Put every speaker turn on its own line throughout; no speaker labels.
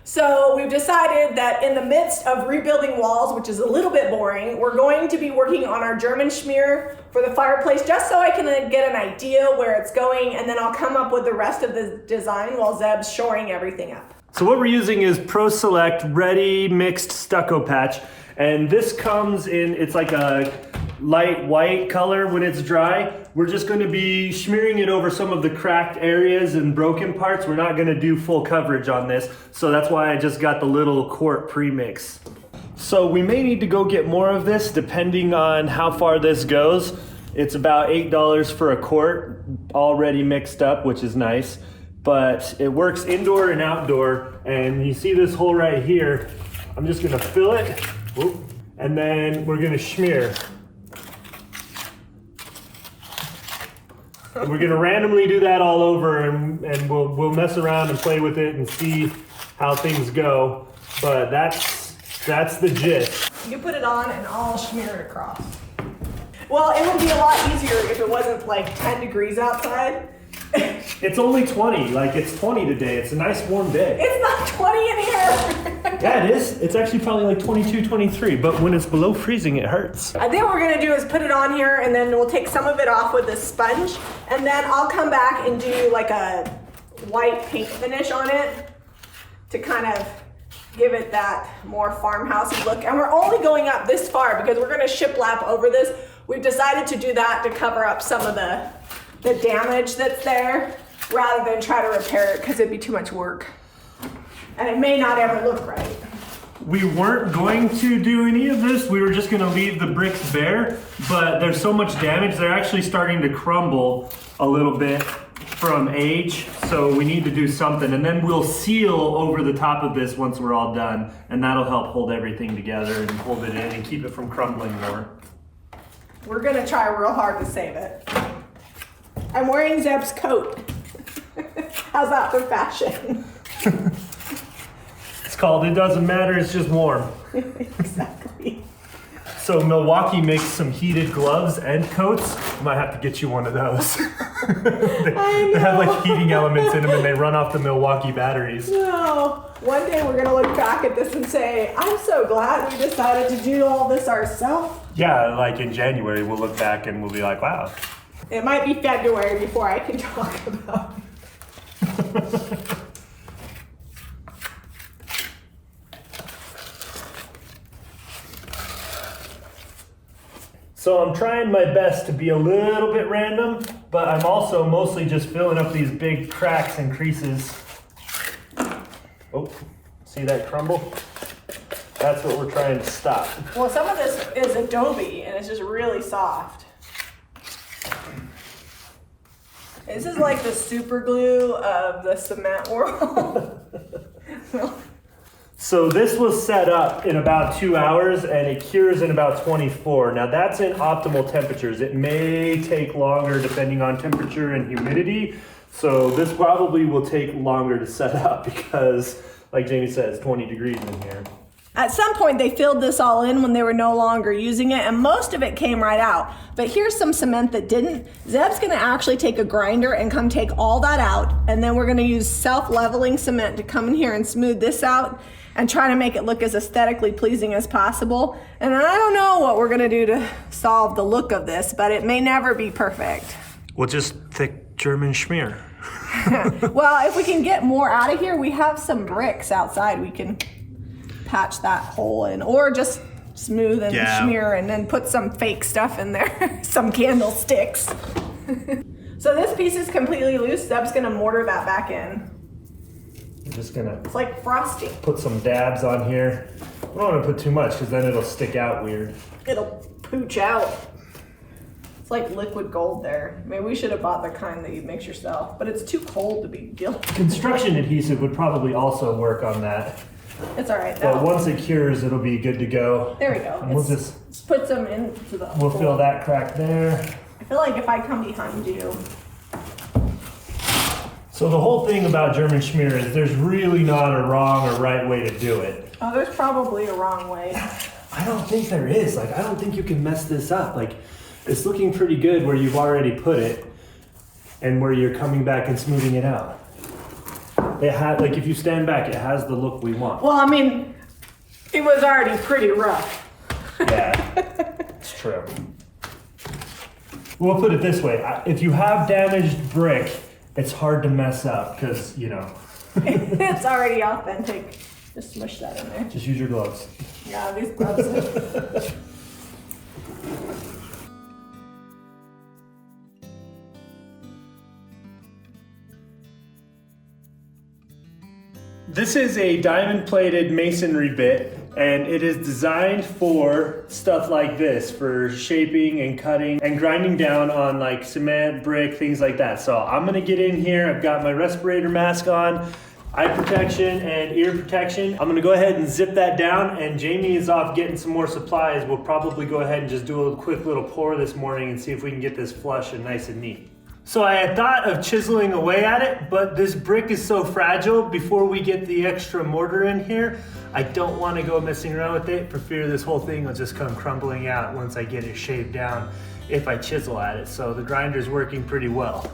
So we've decided that in the midst of rebuilding walls, which is a little bit boring, we're going to be working on our German Schmear for the fireplace, just so I can get an idea where it's going, and then I'll come up with the rest of the design while Zeb's shoring everything up.
So what we're using is Pro Select Ready Mixed Stucco Patch, and this comes in, it's like a light white color when it's dry. We're just going to be smearing it over some of the cracked areas and broken parts. We're not going to do full coverage on this, so that's why I just got the little quart premix. So we may need to go get more of this depending on how far this goes. It's about $8 for a quart, already mixed up, which is nice, but it works indoor and outdoor. And you see this hole right here, I'm just going to fill it, and then we're going to smear. And we're gonna randomly do that all over, and we'll mess around and play with it and see how things go. But that's the gist.
You put it on and I'll smear it across. Well, it would be a lot easier if it wasn't like 10 degrees outside.
It's only 20, like it's 20 today. It's a nice warm day.
It's not 20 in here.
Yeah, it is. It's actually probably like 22, 23, but when it's below freezing, it hurts.
I think what we're gonna do is put it on here, and then we'll take some of it off with this sponge, and then I'll come back and do like a white paint finish on it to kind of give it that more farmhousey look. And we're only going up this far because we're gonna shiplap over this. We've decided to do that to cover up some of the damage that's there, rather than try to repair it because it'd be too much work. And it may not ever look right.
We weren't going to do any of this. We were just gonna leave the bricks bare, but there's so much damage, they're actually starting to crumble a little bit from age, so we need to do something. And then we'll seal over the top of this once we're all done, and that'll help hold everything together and hold it in and keep it from crumbling more.
We're gonna try real hard to save it. I'm wearing Zeb's coat. How's that for fashion?
It's called It Doesn't Matter, It's Just Warm.
Exactly.
So Milwaukee makes some heated gloves and coats. I might have to get you one of those. They have like heating elements in them, and they run off the Milwaukee batteries.
No. One day we're gonna look back at this and say, I'm so glad we decided to do all this ourselves.
Yeah, like in January, we'll look back and we'll be like, wow.
It might be February before I can talk about it.
So I'm trying my best to be a little bit random, but I'm also mostly just filling up these big cracks and creases. Oh, see that crumble? That's what we're trying to stop.
Well, some of this is adobe and it's just really soft. This is like the super glue of the cement world.
So this was set up in about 2 hours and it cures in about 24. Now that's in optimal temperatures. It may take longer depending on temperature and humidity. So this probably will take longer to set up because, like Jamie says, 20 degrees in here.
At some point they filled this all in when they were no longer using it, and most of it came right out. But here's some cement that didn't. Zeb's gonna actually take a grinder and come take all that out, and then we're gonna use self-leveling cement to come in here and smooth this out and try to make it look as aesthetically pleasing as possible. And I don't know what we're gonna do to solve the look of this, but it may never be perfect.
Well, just thick German Schmear.
Well, if we can get more out of here, we have some bricks outside. We can patch that hole in, or just smooth and smear and then put some fake stuff in there, some candlesticks. So this piece is completely loose. Zeb's gonna mortar that back in.
I'm just gonna,
it's like frosting.
Put some dabs on here. I don't want to put too much because then it'll stick out weird.
It'll pooch out. It's like liquid gold there. Maybe we should have bought the kind that you mix yourself, but it's too cold to be guilty.
Construction adhesive would probably also work on that.
It's all right.
But once it cures, it'll be good to go.
There we go.
And we'll just
put some into the
We'll fill that crack there.
I feel like if I come behind you.
So the whole thing about German Schmear is there's really not a wrong or right way to do it.
Oh, there's probably a wrong way.
I don't think there is. Like, I don't think you can mess this up. Like, it's looking pretty good where you've already put it and where you're coming back and smoothing it out. It had, like, if you stand back, it has the look we want.
Well, I mean, it was already pretty rough.
Yeah, it's true. We'll put it this way. If you have damaged brick, it's hard to mess up because, you know.
It's already authentic. Just smush that in there.
Just use your gloves.
Yeah, these gloves.
This is a diamond plated masonry bit, and it is designed for stuff like this, for shaping and cutting and grinding down on like cement, brick, things like that. So I'm gonna get in here. I've got my respirator mask on, eye protection and ear protection. I'm gonna go ahead and zip that down, and Jami is off getting some more supplies. We'll probably go ahead and just do a quick little pour this morning and see if we can get this flush and nice and neat. So I had thought of chiseling away at it, but this brick is so fragile. Before we get the extra mortar in here, I don't want to go messing around with it for fear this whole thing will just come crumbling out once I get it shaved down if I chisel at it. So the grinder's working pretty well.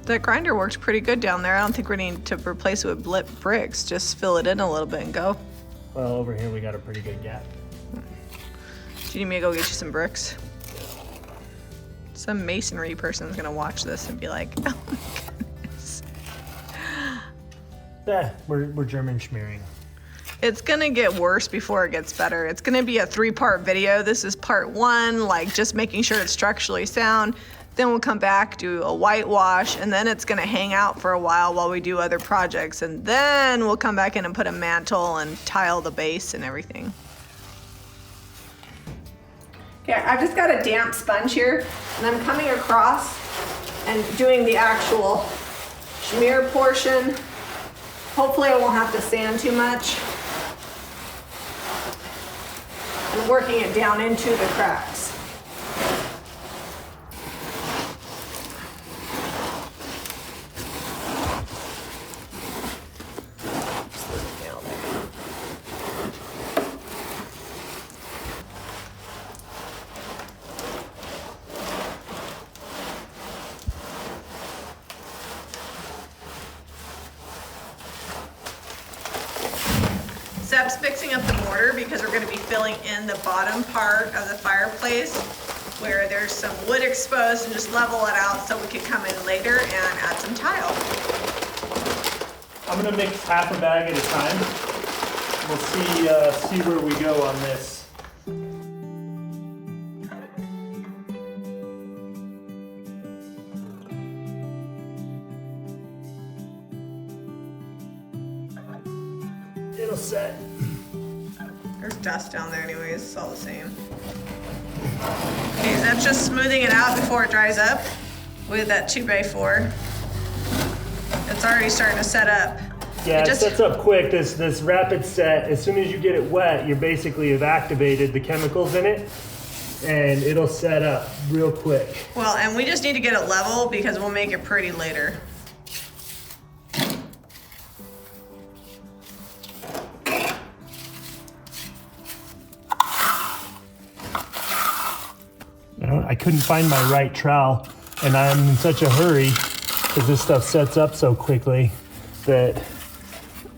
The grinder worked pretty good down there. I don't think we need to replace it with bricks. Just fill it in a little bit and go.
Well, over here we got a pretty good gap.
Do you need me to go get you some bricks? Some masonry person's gonna watch this and be like, oh my goodness.
Yeah, we're German schmearing.
It's gonna get worse before it gets better. It's gonna be a 3-part video. This is part 1, like just making sure it's structurally sound. Then we'll come back, do a whitewash, and then it's gonna hang out for a while we do other projects. And then we'll come back in and put a mantle and tile the base and everything.
Okay, I've just got a damp sponge here, and I'm coming across and doing the actual schmear portion. Hopefully I won't have to sand too much. And working it down into the cracks.
Zeb's mixing up the mortar because we're going to be filling in the bottom part of the fireplace where there's some wood exposed, and just level it out so we can come in later and add some tile.
I'm gonna mix half a bag at a time. We'll see where we go on this. It'll set.
There's dust down there anyways, it's all the same. Okay, so that's just smoothing it out before it dries up with that 2x4. It's already starting to set up.
Yeah, it sets up quick. This rapid set, as soon as you get it wet, you basically have activated the chemicals in it, and it'll set up real quick.
Well, and we just need to get it level because we'll make it pretty later.
I couldn't find my right trowel, and I'm in such a hurry because this stuff sets up so quickly that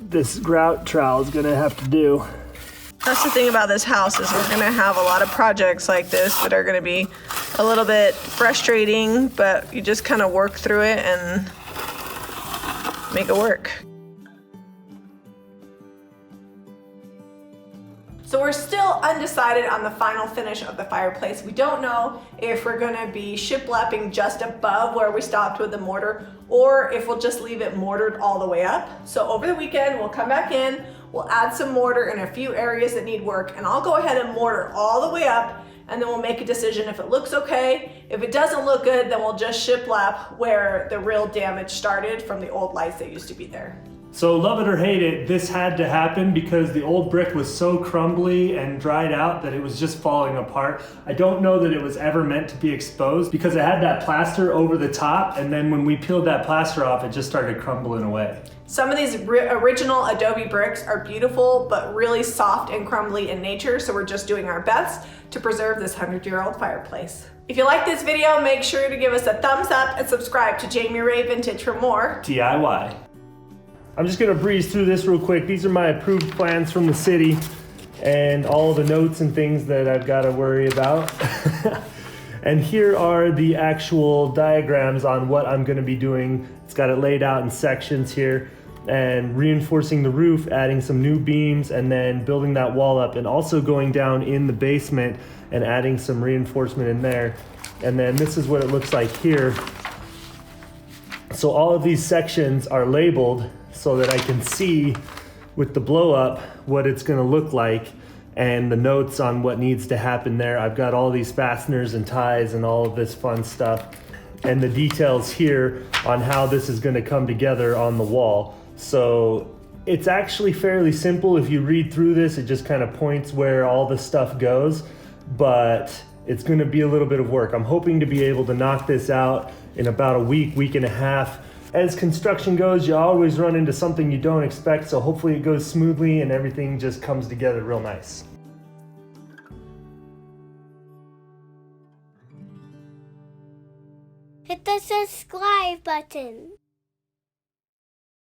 this grout trowel is gonna have to do.
That's the thing about this house, is we're gonna have a lot of projects like this that are gonna be a little bit frustrating, but you just kind of work through it and make it work.
So we're still undecided on the final finish of the fireplace. We don't know if we're gonna be shiplapping just above where we stopped with the mortar, or if we'll just leave it mortared all the way up. So over the weekend, we'll come back in, we'll add some mortar in a few areas that need work, and I'll go ahead and mortar all the way up, and then we'll make a decision if it looks okay. If it doesn't look good, then we'll just shiplap where the real damage started from the old lights that used to be there.
So love it or hate it, this had to happen because the old brick was so crumbly and dried out that it was just falling apart. I don't know that it was ever meant to be exposed because it had that plaster over the top, and then when we peeled that plaster off, it just started crumbling away.
Some of these original adobe bricks are beautiful, but really soft and crumbly in nature, so we're just doing our best to preserve this 100-year-old fireplace. If you like this video, make sure to give us a thumbs up and subscribe to Jami Ray Vintage for more
DIY. I'm just gonna breeze through this real quick. These are my approved plans from the city and all the notes and things that I've gotta worry about. And here are the actual diagrams on what I'm gonna be doing. It's got it laid out in sections here, and reinforcing the roof, adding some new beams, and then building that wall up, and also going down in the basement and adding some reinforcement in there. And then this is what it looks like here. So all of these sections are labeled so that I can see with the blow up what it's gonna look like and the notes on what needs to happen there. I've got all these fasteners and ties and all of this fun stuff, and the details here on how this is gonna come together on the wall. So it's actually fairly simple. If you read through this, it just kind of points where all the stuff goes, but it's gonna be a little bit of work. I'm hoping to be able to knock this out in about a week, week and a half. As construction goes, you always run into something you don't expect, so hopefully it goes smoothly and everything just comes together real nice.
Hit the subscribe button.